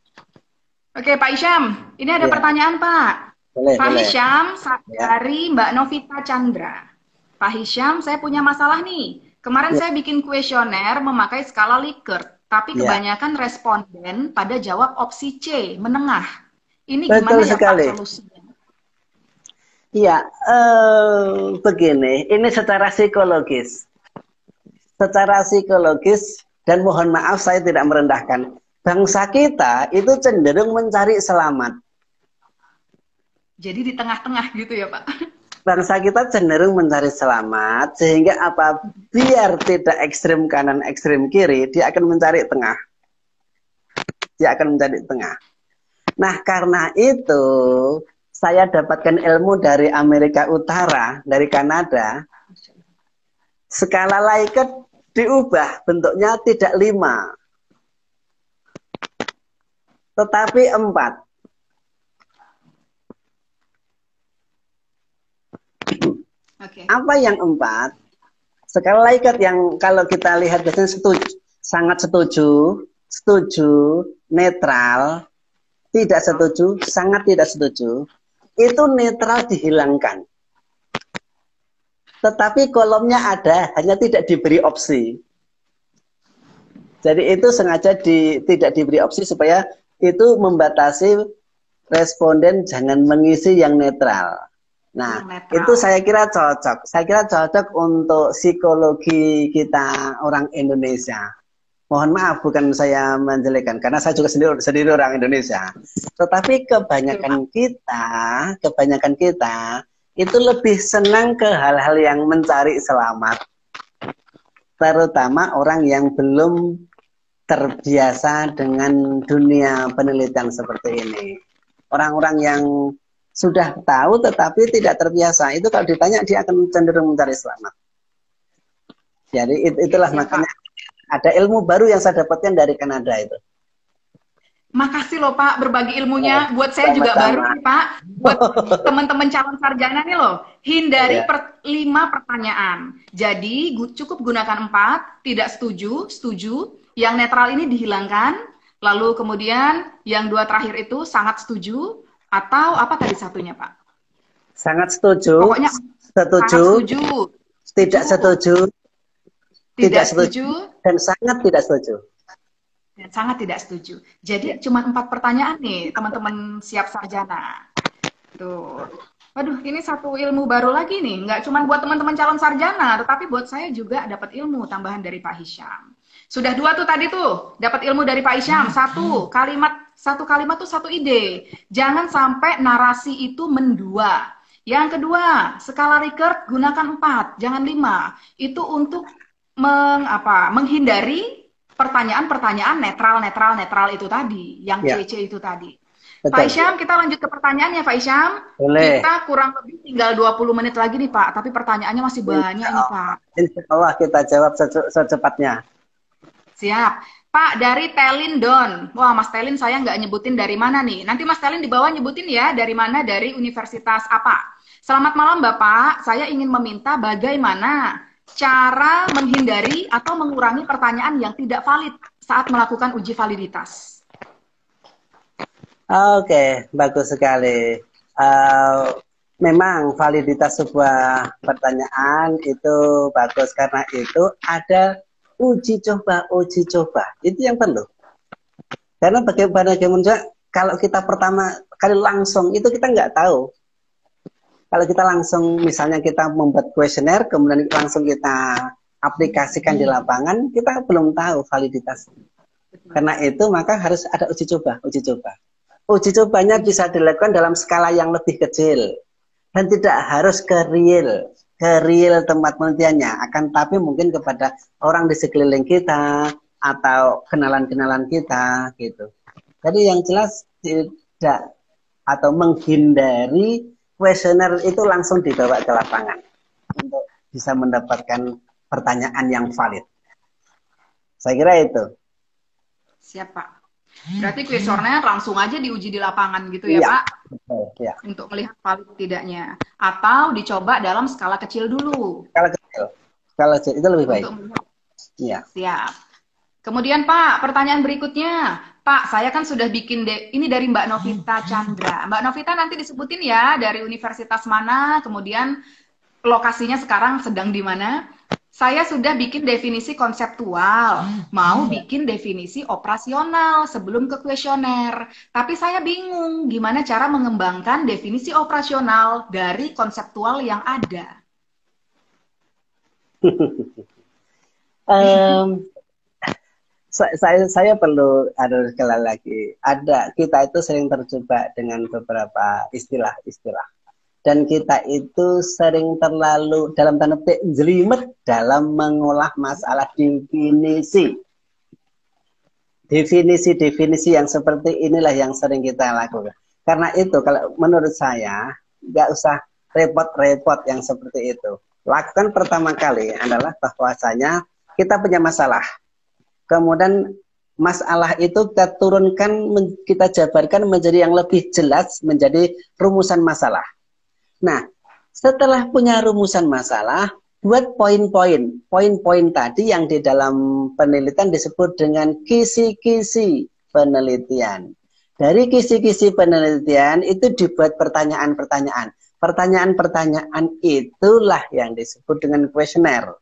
Oke Pak Isyam, ini ada Ya. pertanyaan Pak. Boleh, Pak boleh. Hisham Ya. dari Mbak Novita Chandra. Pak Hisham, saya punya masalah nih. Kemarin Ya. saya bikin kuesioner memakai skala Likert, tapi Ya. kebanyakan responden pada jawab opsi C, menengah. Ini Betul gimana ya sekali. Pak solusinya? Iya, begini, ini secara psikologis. Secara psikologis, dan mohon maaf saya tidak merendahkan, bangsa kita itu cenderung mencari selamat. Jadi di tengah-tengah gitu ya Pak? Bangsa kita cenderung mencari selamat, sehingga apa? Biar tidak ekstrem kanan, ekstrem kiri, dia akan mencari tengah. Dia akan mencari tengah. Nah, karena itu, saya dapatkan ilmu dari Amerika Utara, dari Kanada. Skala Likert diubah, bentuknya tidak 5, tetapi 4. Oke. Apa yang 4? Skala Likert yang kalau kita lihat biasanya setuju, sangat setuju, setuju, netral, tidak setuju, sangat tidak setuju, itu netral dihilangkan. Tetapi kolomnya ada, hanya tidak diberi opsi. Jadi itu sengaja tidak diberi opsi supaya itu membatasi responden jangan mengisi yang netral. Nah, itu saya kira cocok. Saya kira cocok untuk psikologi kita orang Indonesia. Mohon maaf, bukan saya menjelekkan, karena saya juga sendiri orang Indonesia. Tetapi kebanyakan kita itu lebih senang ke hal-hal yang mencari selamat. Terutama orang yang belum terbiasa dengan dunia penelitian seperti ini. Orang-orang yang sudah tahu tetapi tidak terbiasa, itu kalau ditanya dia akan cenderung mencari selamat. Jadi itulah makanya ada ilmu baru yang saya dapatkan dari Kanada itu. Makasih loh Pak berbagi ilmunya. Buat saya juga baru nih Pak. Buat teman-teman calon sarjana nih loh. Hindari 5 pertanyaan. Jadi cukup gunakan 4. Tidak setuju, setuju. Yang netral ini dihilangkan. Lalu kemudian yang 2 terakhir itu sangat setuju. Atau apa tadi satunya Pak? Sangat setuju. Pokoknya setuju. Setuju. Tidak setuju. Tidak setuju. Dan sangat tidak setuju. Dan sangat tidak setuju. Jadi cuma 4 pertanyaan nih teman-teman siap sarjana. Tuh. Waduh, ini satu ilmu baru lagi nih. Nggak cuma buat teman-teman calon sarjana, tetapi buat saya juga dapat ilmu tambahan dari Pak Hisham. Sudah 2 tuh tadi tuh, dapat ilmu dari Pak Hisham. Satu kalimat tuh satu ide. Jangan sampai narasi itu mendua. Yang kedua, skala Likert gunakan 4, jangan 5. Itu untuk menghindari pertanyaan-pertanyaan netral itu tadi, yang CC itu tadi. Betul. Pak Isyam, kita lanjut ke pertanyaannya Pak Isyam. Boleh. Kita kurang lebih tinggal 20 menit lagi nih Pak, tapi pertanyaannya masih banyak nih Pak. Insya Allah kita jawab secepatnya. Siap. Pak, dari Telindon. Wah, Mas Telin saya nggak nyebutin dari mana nih. Nanti Mas Telin di bawah nyebutin ya dari mana, dari universitas apa. Selamat malam Bapak, saya ingin meminta bagaimana cara menghindari atau mengurangi pertanyaan yang tidak valid saat melakukan uji validitas. Oke, bagus sekali. Memang validitas sebuah pertanyaan itu bagus karena itu ada uji coba. Itu yang perlu. Karena bagaimana kalau kita pertama kali langsung itu kita nggak tahu. Kalau kita langsung misalnya kita membuat kuesioner kemudian langsung kita aplikasikan di lapangan, kita belum tahu validitas. Karena itu maka harus ada uji coba. Uji cobanya bisa dilakukan dalam skala yang lebih kecil dan tidak harus ke real tempat penelitiannya, akan tapi mungkin kepada orang di sekeliling kita atau kenalan-kenalan kita gitu. Jadi yang jelas tidak atau menghindari kuesioner itu langsung dibawa ke lapangan untuk bisa mendapatkan pertanyaan yang valid. Saya kira itu. Siap Pak. Berarti kuesioner langsung aja diuji di lapangan gitu ya, Pak? Betul, ya. Untuk melihat valid tidaknya. Atau dicoba dalam skala kecil dulu. Skala kecil itu lebih baik. Ya. Siap. Kemudian Pak, pertanyaan berikutnya. Pak, saya kan sudah bikin, ini dari Mbak Novita Chandra. Mbak Novita nanti disebutin ya, dari universitas mana, kemudian lokasinya sekarang sedang di mana. Saya sudah bikin definisi konseptual, mau bikin definisi operasional sebelum ke kuesioner. Tapi saya bingung gimana cara mengembangkan definisi operasional dari konseptual yang ada. Saya perlu ada sekali lagi. Kita itu sering terjebak dengan beberapa istilah-istilah. Dan kita itu sering terlalu dalam tanda petik jelimet dalam mengolah masalah definisi. Definisi yang seperti inilah yang sering kita lakukan. Karena itu kalau menurut saya nggak usah repot-repot yang seperti itu. Lakukan pertama kali adalah bahwasanya kita punya masalah. Kemudian masalah itu kita turunkan, kita jabarkan menjadi yang lebih jelas, menjadi rumusan masalah. Nah, setelah punya rumusan masalah, buat poin-poin tadi yang di dalam penelitian disebut dengan kisi-kisi penelitian. Dari kisi-kisi penelitian itu dibuat pertanyaan-pertanyaan. Pertanyaan-pertanyaan itulah yang disebut dengan kuesioner.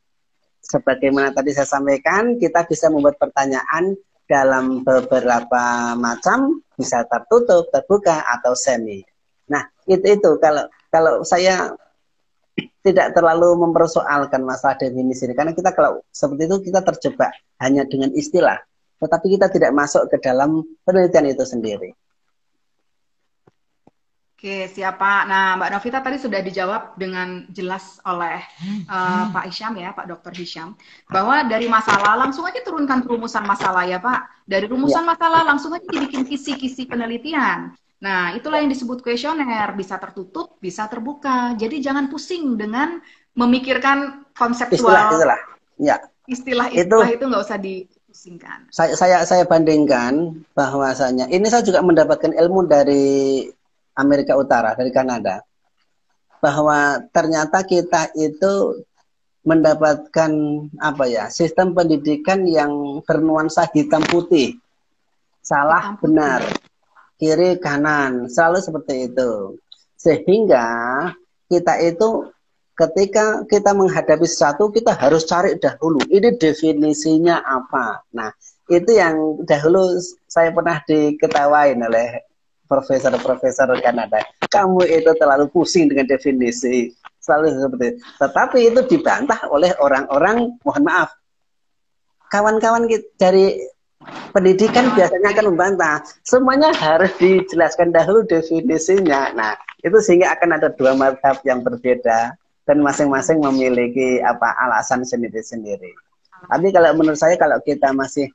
Sebagaimana tadi saya sampaikan, kita bisa membuat pertanyaan dalam beberapa macam, bisa tertutup, terbuka, atau semi. Nah, itu kalau saya tidak terlalu mempersoalkan masalah definisi ini, karena kita kalau seperti itu kita terjebak hanya dengan istilah, tetapi kita tidak masuk ke dalam penelitian itu sendiri. Oke, siap Pak. Nah, Mbak Novita tadi sudah dijawab dengan jelas oleh Pak Hisham ya, Pak Dr. Hisham, bahwa dari masalah langsung aja turunkan rumusan masalah ya Pak. Dari rumusan masalah langsung aja dibikin kisi-kisi penelitian. Nah, itulah yang disebut kuesioner, bisa tertutup, bisa terbuka. Jadi jangan pusing dengan memikirkan konseptual. Istilah itu nggak usah dipusingkan. Saya bandingkan bahwasanya ini saya juga mendapatkan ilmu dari Amerika Utara, dari Kanada, bahwa ternyata kita itu mendapatkan sistem pendidikan yang bernuansa hitam putih, salah benar, kiri kanan, selalu seperti itu. Sehingga kita itu ketika kita menghadapi sesuatu, kita harus cari dahulu ini definisinya apa. Nah, itu yang dahulu saya pernah diketawain oleh profesor Kanada. Kamu itu terlalu pusing dengan definisi, selalu seperti itu. Tetapi itu dibantah oleh orang-orang, mohon maaf, kawan-kawan dari pendidikan biasanya akan membantah. Semuanya harus dijelaskan dahulu definisinya. Nah, itu sehingga akan ada dua mazhab yang berbeda dan masing-masing memiliki alasan sendiri-sendiri. Tapi kalau menurut saya kalau kita masih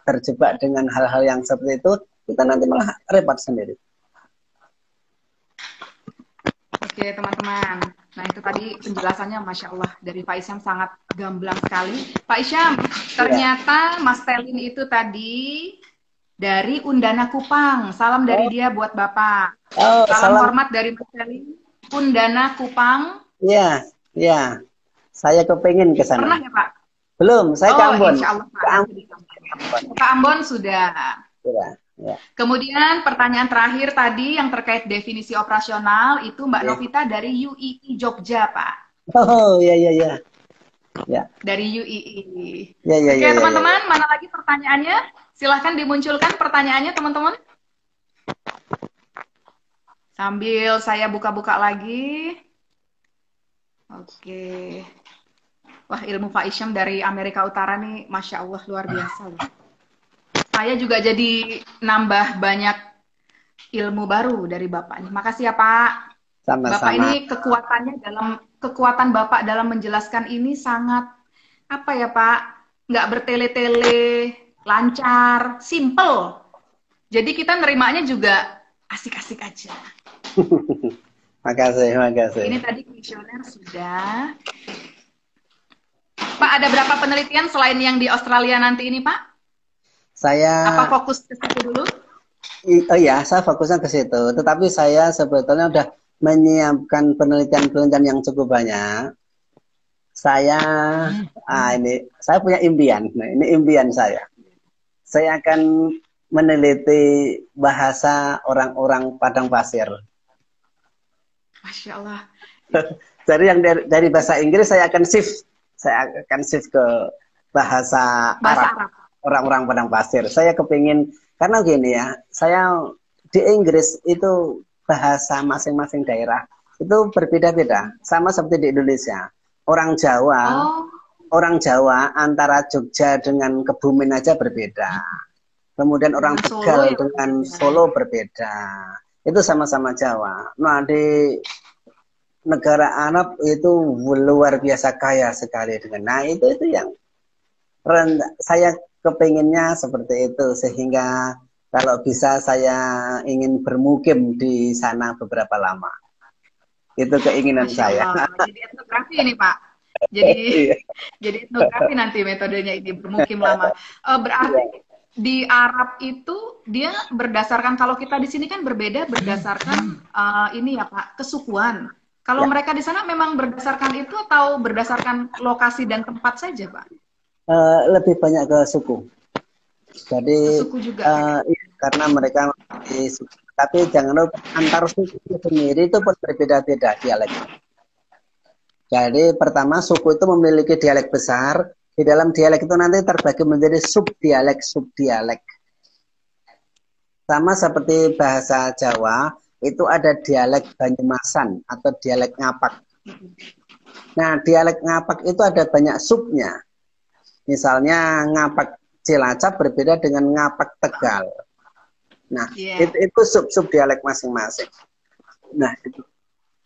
terjebak dengan hal-hal yang seperti itu, kita nanti malah repot sendiri. Oke, teman-teman. Nah, itu tadi penjelasannya Masya Allah dari Pak Isyam sangat gamblang sekali. Pak Isyam, Ya. ternyata Mas Telin itu tadi dari Undana Kupang. Salam dari Oh, dia buat Bapak. oh, Salam salam. hormat dari Mas Telin. Undana Kupang. Ya, ya. Saya kepingin ke Pernah sana. ya, Pak? Belum, saya ke Oh, Ambon. insya Allah, Ke Pak. Nanti di Ambon. Ke Ambon sudah. Ya, ya. Kemudian pertanyaan terakhir tadi yang terkait definisi operasional itu Mbak Ya. Novita dari UII Jogja, Pak. Oh, ya, ya, ya. Ya, Dari UII. ya, ya, Oke, ya, ya, ya. teman-teman, mana lagi pertanyaannya? Silahkan dimunculkan pertanyaannya, teman-teman. Sambil saya buka-buka lagi. Oke. Wah, ilmu Pak Isyam dari Amerika Utara nih, Masya Allah, luar biasa. Loh. Saya juga jadi nambah banyak ilmu baru dari Bapak nih. Makasih ya, Pak. Bapak Sama-sama. ini kekuatan Bapak dalam menjelaskan ini sangat apa ya Pak? Nggak bertele-tele, lancar, simple. Jadi kita nerimanya juga asik-asik aja. Makasih, makasih. Ini tadi kuesioner sudah. Pak, ada berapa penelitian selain yang di Australia nanti ini, Pak? Saya, Apa fokus ke situ dulu? oh iya, saya fokusnya ke situ. Tetapi saya sebetulnya udah menyiapkan penelitian-penelitian yang cukup banyak. Saya, ini, saya punya impian. Nah, ini impian saya. Saya akan meneliti bahasa orang-orang Padang Pasir. Masya Allah. Jadi yang dari bahasa Inggris saya akan shift ke bahasa Arab. Orang-orang Padang Pasir. Saya kepingin, karena gini ya, saya di Inggris itu bahasa masing-masing daerah itu berbeda-beda, sama seperti di Indonesia. Orang Jawa, orang Jawa antara Jogja dengan Kebumen aja berbeda. Kemudian orang Tegal dengan Solo berbeda. Itu sama-sama Jawa. Nah, di negara Arab itu luar biasa kaya sekali dengan. Nah, itu yang saya kepinginnya seperti itu, sehingga kalau bisa saya ingin bermukim di sana beberapa lama. Itu keinginan saya. Jadi etnografi ini Pak. Jadi etnografi nanti metodenya ini bermukim lama. Berarti di Arab itu dia berdasarkan, kalau kita di sini kan berbeda berdasarkan ini ya Pak, kesukuan. Kalau mereka di sana memang berdasarkan itu atau berdasarkan lokasi dan tempat saja Pak? Lebih banyak ke suku. Jadi suku juga, karena mereka di suku, tapi jangan lupa antar suku sendiri itu pun berbeda-beda dialek. Jadi pertama suku itu memiliki dialek besar. Di dalam dialek itu nanti terbagi menjadi subdialek. Sama seperti bahasa Jawa itu ada dialek Banyumasan atau dialek Ngapak. Nah, dialek Ngapak itu ada banyak subnya. Misalnya Ngapak Cilacap berbeda dengan Ngapak Tegal. Nah, itu sub dialek masing-masing. Nah,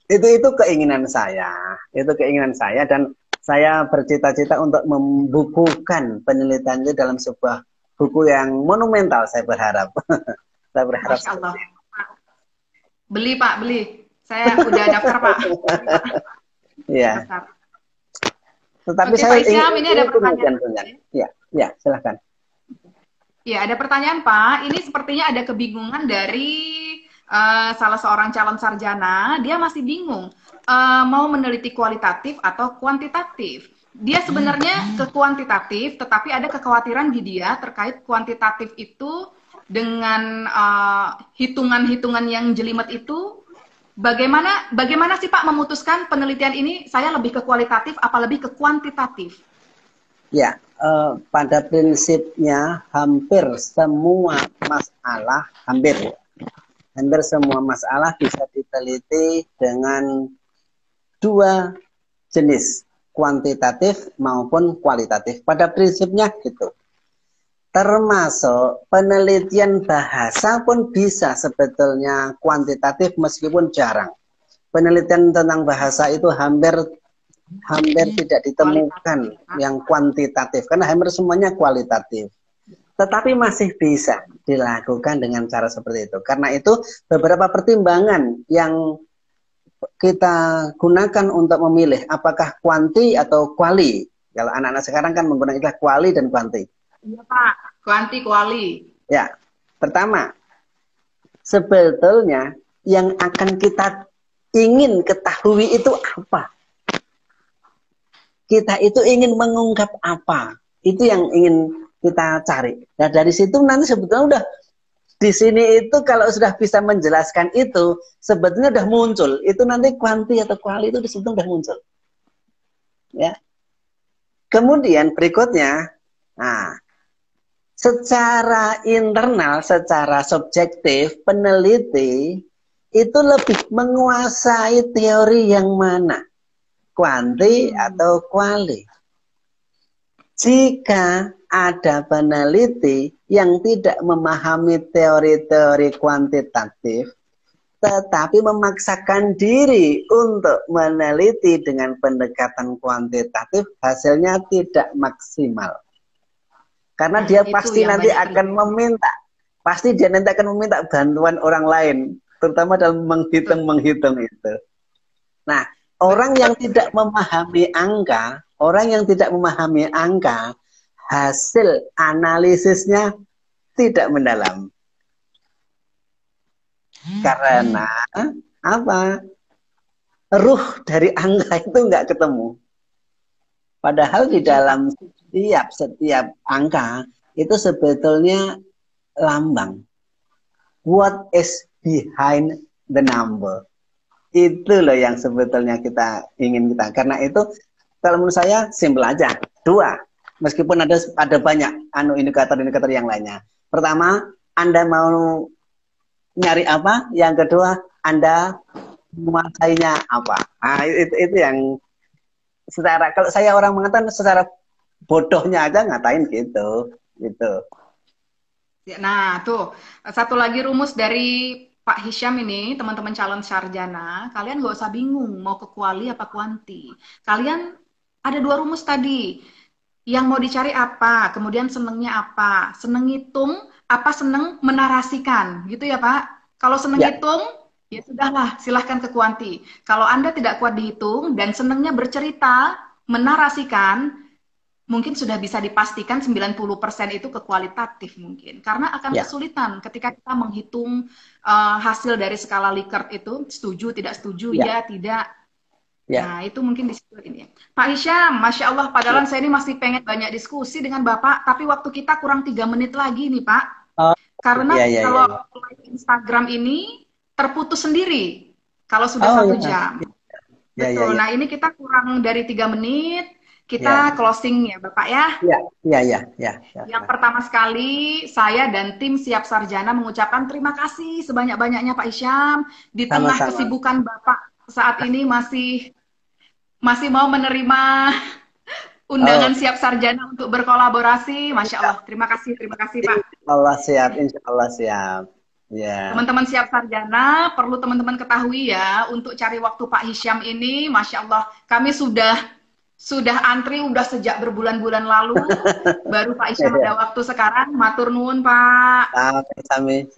itu keinginan saya. Itu keinginan saya, dan saya bercita-cita untuk membukukan penelitian itu dalam sebuah buku yang monumental, saya berharap. Saya berharap. Masya Allah. Beli Pak, beli. Saya udah daftar Pak. Iya. Tetapi Oke, saya Pak Isyam, ini ada pertanyaan. Ya, silahkan. Ya, ada pertanyaan Pak. Ini sepertinya ada kebingungan dari salah seorang calon sarjana. Dia masih bingung mau meneliti kualitatif atau kuantitatif. Dia sebenarnya ke kuantitatif, tetapi ada kekhawatiran di dia terkait kuantitatif itu dengan hitungan-hitungan yang jelimet itu. Bagaimana sih Pak memutuskan penelitian ini saya lebih ke kualitatif apa lebih ke kuantitatif? Ya, pada prinsipnya hampir semua masalah bisa diteliti dengan dua jenis, kuantitatif maupun kualitatif. Pada prinsipnya gitu. Termasuk penelitian bahasa pun bisa sebetulnya kuantitatif meskipun jarang. Penelitian tentang bahasa itu hampir tidak ditemukan yang kuantitatif, karena hampir semuanya kualitatif. Tetapi masih bisa dilakukan dengan cara seperti itu. Karena itu beberapa pertimbangan yang kita gunakan untuk memilih apakah kuanti atau kuali. Kalau anak-anak sekarang kan menggunakan istilah kuali dan kuanti. Iya Pak, kuanti kuali. Ya, pertama, sebetulnya yang akan kita ingin ketahui itu apa? Kita itu ingin mengungkap apa? Itu yang ingin kita cari. Nah, dari situ nanti sebetulnya udah di sini itu kalau sudah bisa menjelaskan itu, sebetulnya udah muncul. Itu nanti kuanti atau kuali itu sebetulnya udah muncul. Ya. Kemudian berikutnya, nah, secara internal, secara subjektif, peneliti itu lebih menguasai teori yang mana? Kuanti atau kuali. Jika ada peneliti yang tidak memahami teori-teori kuantitatif, tetapi memaksakan diri untuk meneliti dengan pendekatan kuantitatif, hasilnya tidak maksimal. Karena dia pasti nanti akan meminta, pasti dia nanti akan meminta bantuan orang lain, terutama dalam menghitung itu. Nah, orang yang tidak memahami angka, hasil analisisnya tidak mendalam. Karena apa? Ruh dari angka itu nggak ketemu. Padahal di dalam setiap angka itu sebetulnya lambang. What is behind the number? Itu loh yang sebetulnya kita ingin kita. Karena itu kalau menurut saya simpel aja. Dua, meskipun ada banyak indikator-indikator yang lainnya. Pertama, Anda mau nyari apa? Yang kedua, Anda menguasainya apa? Nah, itu yang kalau saya orang mengatakan secara bodohnya aja ngatain gitu. Nah, tuh satu lagi rumus dari Pak Hisham ini, teman-teman calon sarjana, kalian gak usah bingung mau ke kuali apa kuanti. Kalian ada dua rumus tadi. Yang mau dicari apa, kemudian senengnya apa. Seneng ngitung, apa seneng menarasikan. Gitu ya Pak? Kalau seneng hitung, ya sudahlah, silahkan ke kuanti. Kalau Anda tidak kuat dihitung dan senengnya bercerita, menarasikan, mungkin sudah bisa dipastikan 90% itu ke kualitatif mungkin. Karena akan kesulitan ketika kita menghitung hasil dari skala Likert itu, setuju, tidak setuju, ya tidak. Nah, itu mungkin di situ ini. Pak Hisham, Masya Allah, padahal saya ini masih pengen banyak diskusi dengan Bapak, tapi waktu kita kurang 3 menit lagi nih Pak. Karena kalau Instagram ini terputus sendiri kalau sudah 1 jam. Betul. Nah, ini kita kurang dari 3 menit. Kita closing ya Bapak ya. Yang pertama sekali, saya dan tim Siap Sarjana mengucapkan terima kasih sebanyak-banyaknya Pak Hisham. Di tengah kesibukan Bapak saat ini masih mau menerima undangan Siap Sarjana untuk berkolaborasi. Masya Allah, terima kasih Pak. Allah siap, insya Allah siap. Teman-teman Siap Sarjana, perlu teman-teman ketahui ya, untuk cari waktu Pak Hisham ini, Masya Allah, kami sudah antri udah sejak berbulan-bulan lalu, baru Pak Hisham ada waktu sekarang. Matur nuwun Pak. Sami.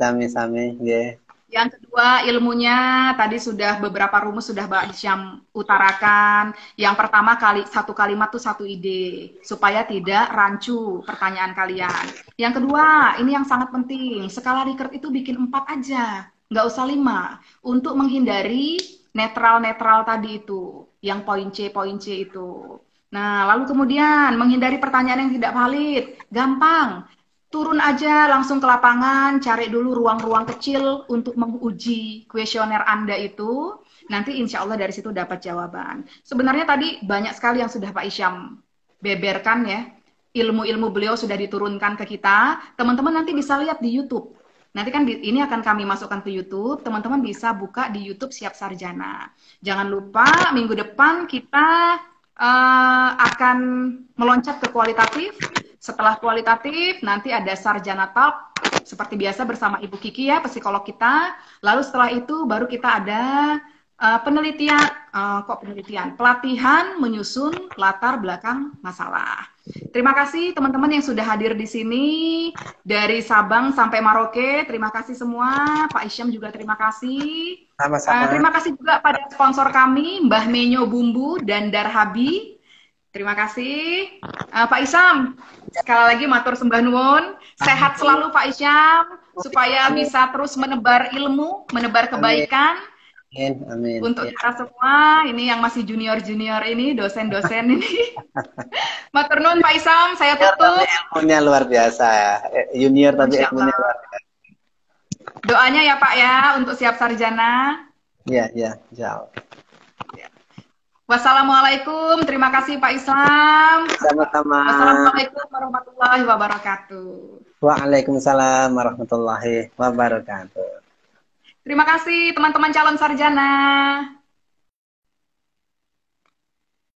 Yang kedua, ilmunya tadi sudah beberapa rumus sudah Pak Hisham utarakan. Yang pertama, satu kalimat tuh satu ide, supaya tidak rancu pertanyaan kalian. Yang kedua, ini yang sangat penting, skala Likert itu bikin 4 aja, nggak usah 5, untuk menghindari netral-netral tadi itu, yang poin C itu. Nah, lalu kemudian menghindari pertanyaan yang tidak valid, gampang. Turun aja langsung ke lapangan, cari dulu ruang-ruang kecil untuk menguji kuesioner Anda itu. Nanti insya Allah dari situ dapat jawaban. Sebenarnya tadi banyak sekali yang sudah Pak Hisham beberkan ya. Ilmu-ilmu beliau sudah diturunkan ke kita. Teman-teman nanti bisa lihat di YouTube. Nanti kan ini akan kami masukkan ke YouTube. Teman-teman bisa buka di YouTube Siap Sarjana. Jangan lupa minggu depan kita akan meloncat ke kualitatif. Setelah kualitatif, nanti ada Sarjana Talk, seperti biasa bersama Ibu Kiki ya, psikolog kita. Lalu setelah itu baru kita ada pelatihan menyusun latar belakang masalah. Terima kasih teman-teman yang sudah hadir di sini, dari Sabang sampai Merauke, terima kasih semua. Pak Hisham juga terima kasih. Sama-sama. Terima kasih juga pada sponsor kami, Mbah Menyo Bumbu dan Darhabi. Terima kasih. Pak Isam, sekali lagi matur sembah nuwun. Sehat selalu Pak Isam, supaya Amin. bisa terus menebar ilmu, menebar Amin. kebaikan Amin. Amin. untuk Ya. kita semua. Ini yang masih junior-junior ini, dosen-dosen ini. Matur nuwun Pak Isam, saya Junior tapi tutup. ilmunya luar biasa. Junior tapi Masya ilmunya Allah. luar biasa. Doanya ya Pak ya, untuk siap sarjana. Ya, ya, jauh. Wassalamualaikum, terima kasih Pak Islam. Sama-sama. Wassalamualaikum warahmatullahi wabarakatuh. Waalaikumsalam warahmatullahi wabarakatuh. Terima kasih teman-teman calon sarjana.